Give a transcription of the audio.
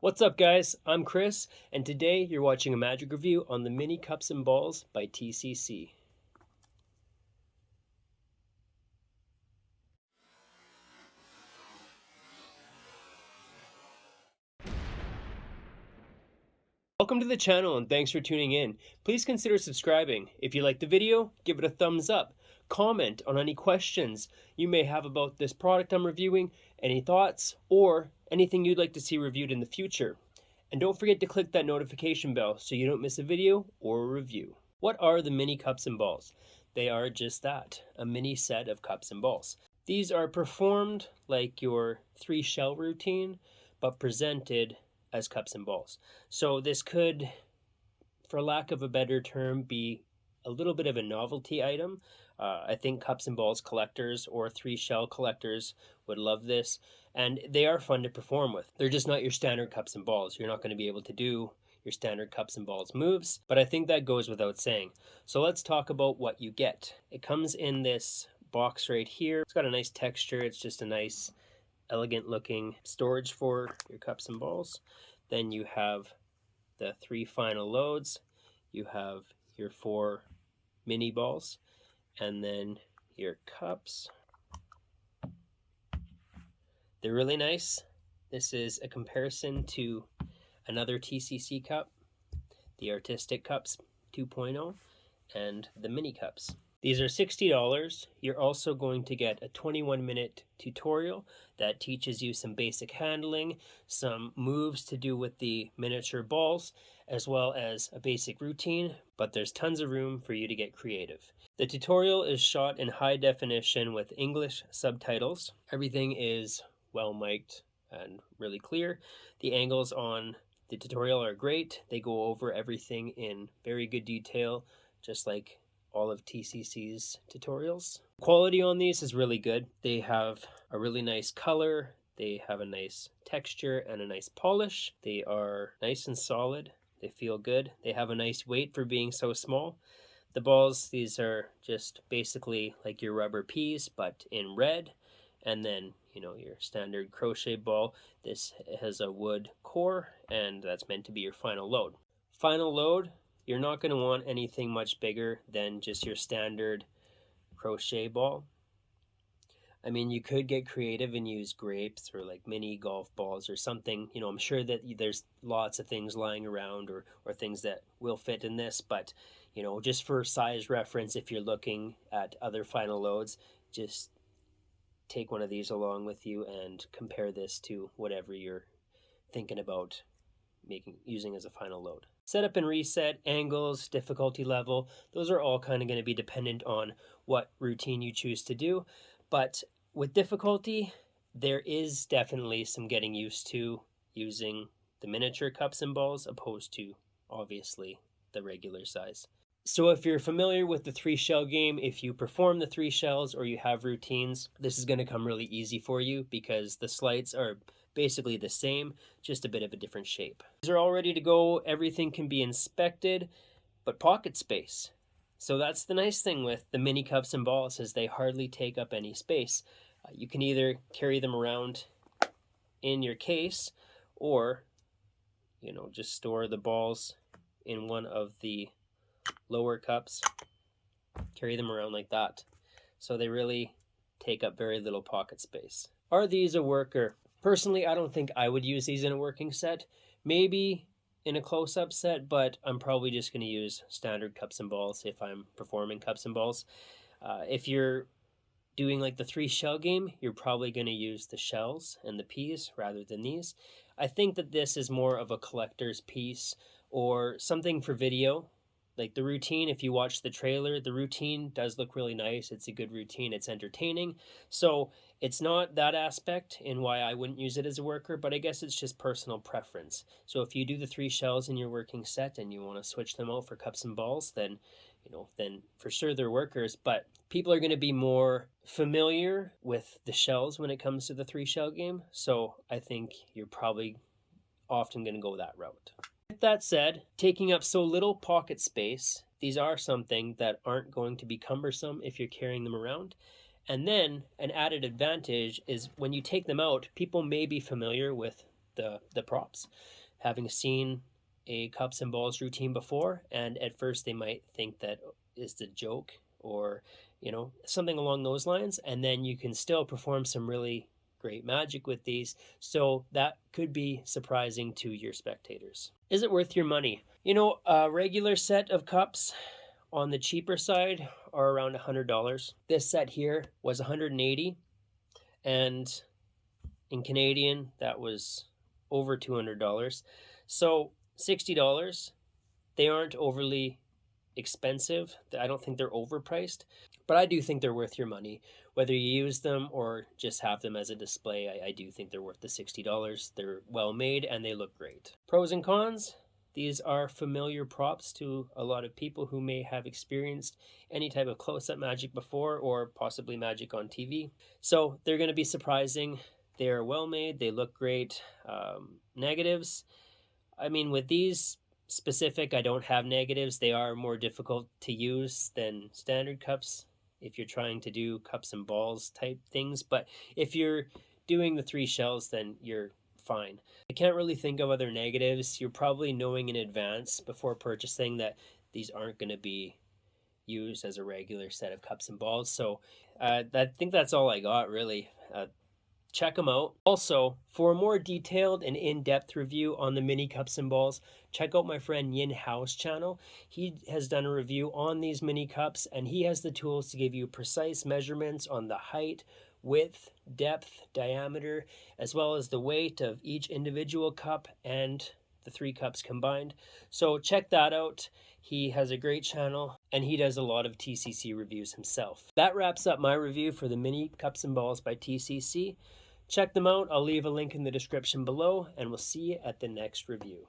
What's up guys, I'm Chris, and today you're watching a magic review on the Mini Cups and Balls by TCC. Welcome to the channel and thanks for tuning in. Please consider subscribing. If you like the video, give it a thumbs up. Comment on any questions you may have about this product I'm reviewing, any thoughts, or anything you'd like to see reviewed in the future. And don't forget to click that notification bell so you don't miss a video or a review. What are the Mini Cups and Balls? They are just that, a mini set of cups and balls. These are performed like your 3-shell routine, but presented as cups and balls. So this could, for lack of a better term, be a little bit of a novelty item. I think cups and balls collectors or 3-shell collectors would love this, and they are fun to perform with. They're just not your standard cups and balls. You're not going to be able to do your standard cups and balls moves, but I think that goes without saying. So let's talk about what you get. It comes in this box right here. It's got a nice texture. It's just a nice, elegant looking storage for your cups and balls. Then you have the 3 final loads. You have your 4 mini balls, and then your cups. They're really nice. This is a comparison to another TCC cup, the Artistic Cups 2.0, and the mini cups. These are $60. You're also going to get a 21-minute tutorial that teaches you some basic handling, some moves to do with the miniature balls, as well as a basic routine, but there's tons of room for you to get creative. The tutorial is shot in high definition with English subtitles. Everything is well mic'd and really clear. The angles on the tutorial are great. They go over everything in very good detail, just like all of TCC's tutorials. Quality on these is really good. They have a really nice color, they have a nice texture and a nice polish. They are nice and solid, they feel good. They have a nice weight for being so small. The balls, these are just basically like your rubber peas, but in red. And then, your standard crochet ball. This has a wood core, and that's meant to be your final load. Final load, you're not going to want anything much bigger than just your standard crochet ball. I mean, you could get creative and use grapes or like mini golf balls or something. I'm sure that there's lots of things lying around or things that will fit in this, but just for size reference, if you're looking at other final loads, just take one of these along with you and compare this to whatever you're thinking about using as a final load. Setup and reset, angles, difficulty level, those are all kind of going to be dependent on what routine you choose to do. But with difficulty, there is definitely some getting used to using the miniature cups and balls opposed to, obviously, the regular size. So if you're familiar with the 3-shell game, if you perform the 3 shells or you have routines, this is going to come really easy for you because the slides are basically the same, just a bit of a different shape. These are all ready to go. Everything can be inspected, but pocket space. So that's the nice thing with the mini cups and balls, is they hardly take up any space. You can either carry them around in your case or, just store the balls in one of the lower cups, carry them around like that. So they really take up very little pocket space. Are these a worker? Personally, I don't think I would use these in a working set. Maybe in a close-up set, but I'm probably just going to use standard cups and balls if I'm performing cups and balls. If you're doing like the 3-shell game, you're probably going to use the shells and the peas rather than these. I think that this is more of a collector's piece or something for video. Like the routine, if you watch the trailer, the routine does look really nice. It's a good routine. It's entertaining. So it's not that aspect in why I wouldn't use it as a worker, but I guess it's just personal preference. So if you do the 3 shells in your working set and you want to switch them out for cups and balls, then for sure they're workers. But people are going to be more familiar with the shells when it comes to the 3-shell game. So I think you're probably often going to go that route. With that said, taking up so little pocket space, these are something that aren't going to be cumbersome if you're carrying them around. And then an added advantage is when you take them out, people may be familiar with the props, having seen a cups and balls routine before, and at first they might think that is the joke or something along those lines, and then you can still perform some really great magic with these, so that could be surprising to your spectators. Is it worth your money? A regular set of cups on the cheaper side are around $100. This set here was $180, and in Canadian that was over $200. So $60. They aren't overly expensive. I don't think they're overpriced, but I do think they're worth your money. Whether you use them or just have them as a display, I do think they're worth the $60. They're well made and they look great. Pros and cons. These are familiar props to a lot of people who may have experienced any type of close-up magic before, or possibly magic on TV. So they're going to be surprising. They are well made. They look great. Negatives. I mean, with these specific, I don't have negatives. They are more difficult to use than standard cups if you're trying to do cups and balls type things. But if you're doing the 3 shells, then you're fine. I can't really think of other negatives. You're probably knowing in advance before purchasing that these aren't going to be used as a regular set of cups and balls. So I think that's all I got, really. Check them out. Also, for a more detailed and in-depth review on the mini cups and balls, check out my friend Yin Hao's channel. He has done a review on these mini cups, and he has the tools to give you precise measurements on the height, width, depth, diameter, as well as the weight of each individual cup and the 3 cups combined. So check that out. He has a great channel and he does a lot of TCC reviews himself. That wraps up my review for the mini cups and balls by TCC. Check them out. I'll leave a link in the description below, and we'll see you at the next review.